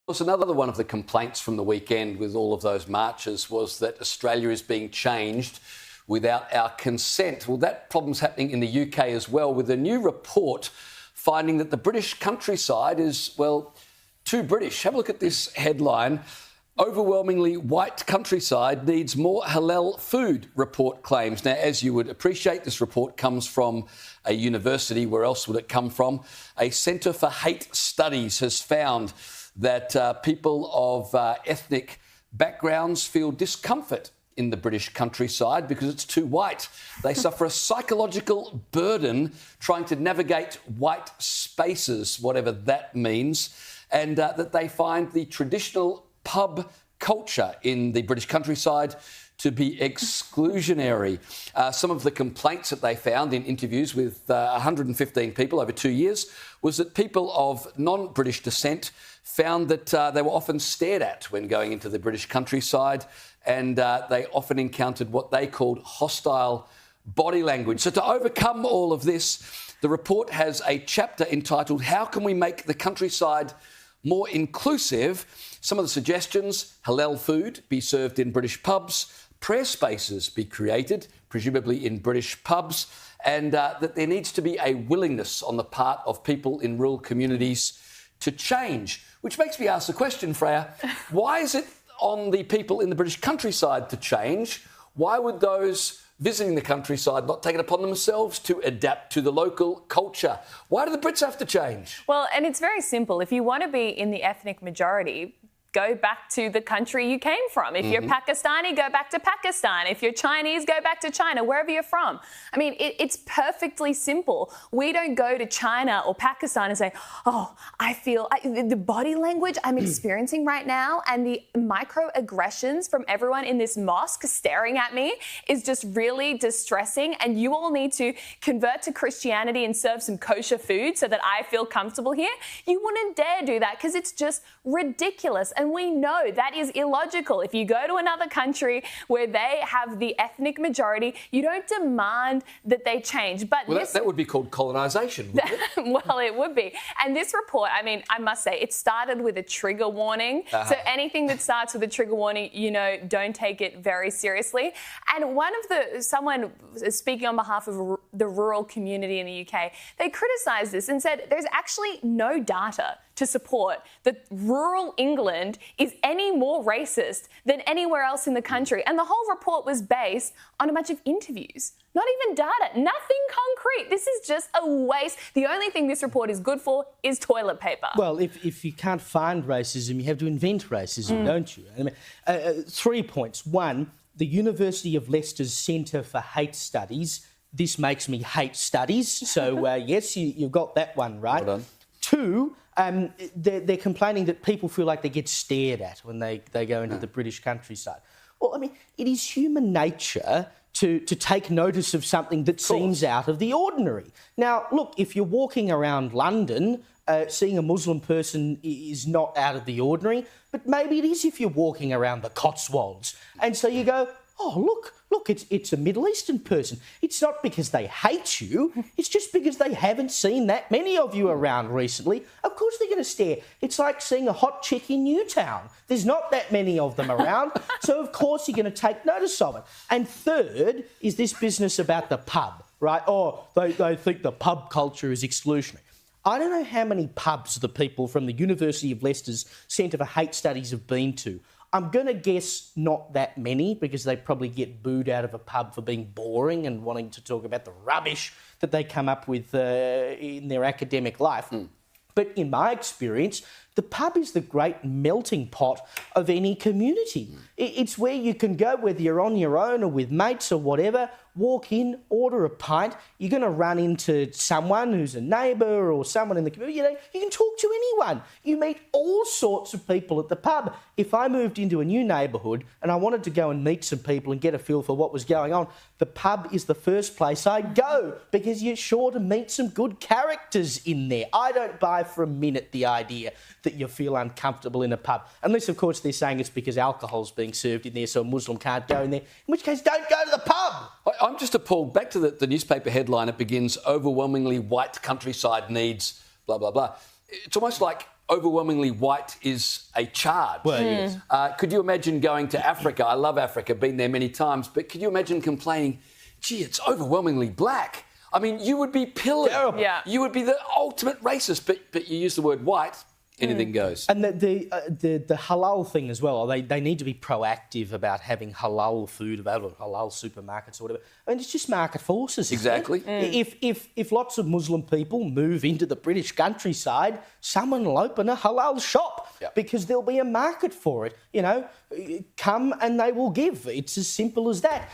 course, another one of the complaints from the weekend with all of those marches was that Australia is being changed without our consent. Well, that problem's happening in the UK as well, with a new report finding that the British countryside is, well, too British. Have a look at this headline. Overwhelmingly white countryside needs more halal food, report claims. Now, as you would appreciate, this report comes from a university. Where else would it come from? A Centre for Hate Studies has found that people of ethnic backgrounds feel discomfort in the British countryside because it's too white. They suffer a psychological burden trying to navigate white spaces, whatever that means, and that they find the traditional pub culture in the British countryside to be exclusionary. Some of the complaints that they found in interviews with 115 people over 2 years was that people of non-British descent found that they were often stared at when going into the British countryside, and they often encountered what they called hostile body language. So to overcome all of this, the report has a chapter entitled "How Can We Make the Countryside More Inclusive?" Some of the suggestions: halal food be served in British pubs, prayer spaces be created, presumably in British pubs, and that there needs to be a willingness on the part of people in rural communities to change. Which makes me ask the question, Freya, why is it on the people in the British countryside to change? Why would those visiting the countryside not take it upon themselves to adapt to the local culture? Why do the Brits have to change? Well, and it's very simple. If you want to be in the ethnic majority, go back to the country you came from. If you're Pakistani, go back to Pakistan. If you're Chinese, go back to China, wherever you're from. I mean, it's perfectly simple. We don't go to China or Pakistan and say, oh, I feel the body language I'm experiencing right now and the microaggressions from everyone in this mosque staring at me is just really distressing, and you all need to convert to Christianity and serve some kosher food so that I feel comfortable here. You wouldn't dare do that because it's just ridiculous. And we know that is illogical. If you go to another country where they have the ethnic majority, you don't demand that they change. But well, that would be called colonisation, wouldn't it? Well, it would be. And this report, I mean, I must say, it started with a trigger warning. So anything that starts with a trigger warning, you know, don't take it very seriously. And someone speaking on behalf of the rural community in the UK, they criticised this and said there's actually no data to support that rural England is any more racist than anywhere else in the country. And the whole report was based on a bunch of interviews, not even data, nothing concrete. This is just a waste. The only thing this report is good for is toilet paper. Well, if you can't find racism, you have to invent racism, don't you? I mean, 3 points. One, the University of Leicester's Centre for Hate Studies. This makes me hate studies. So, yes, you've got that one right. Well done. 2, they're complaining that people feel like they get stared at when they go into the British countryside. Well, I mean, it is human nature to take notice of something that seems out of the ordinary. Now, look, if you're walking around London, seeing a Muslim person is not out of the ordinary, but maybe it is if you're walking around the Cotswolds. And so you go, oh, look, it's a Middle Eastern person. It's not because they hate you. It's just because they haven't seen that many of you around recently. Of course they're going to stare. It's like seeing a hot chick in Newtown. There's not that many of them around, so of course you're going to take notice of it. And third is this business about the pub, right? Oh, they think the pub culture is exclusionary. I don't know how many pubs the people from the University of Leicester's Centre for Hate Studies have been to. I'm going to guess not that many, because they probably get booed out of a pub for being boring and wanting to talk about the rubbish that they come up with in their academic life. But in my experience, the pub is the great melting pot of any community. It's where you can go, whether you're on your own or with mates or whatever, walk in, order a pint. You're going to run into someone who's a neighbour or someone in the community. You know, you can talk to anyone. You meet all sorts of people at the pub. If I moved into a new neighbourhood and I wanted to go and meet some people and get a feel for what was going on, the pub is the first place I'd go, because you're sure to meet some good characters in there. I don't buy for a minute the idea that you feel uncomfortable in a pub, unless, of course, they're saying it's because alcohol's being served in there so a Muslim can't go in there, in which case don't go to the pub. I'm just appalled. Back to the newspaper headline, it begins, overwhelmingly white countryside needs blah, blah, blah. It's almost like overwhelmingly white is a charge. Well, yes. Could you imagine going to Africa? I love Africa, been there many times, but could you imagine complaining, gee, it's overwhelmingly black? I mean, you would be pillared. Terrible. Yeah. You would be the ultimate racist, but you use the word white, anything goes. And the halal thing as well, they need to be proactive about having halal food available, halal supermarkets or whatever. I mean, it's just market forces. isn't it? Exactly. If lots of Muslim people move into the British countryside, someone will open a halal shop because there'll be a market for it. You know, come and they will give. It's as simple as that.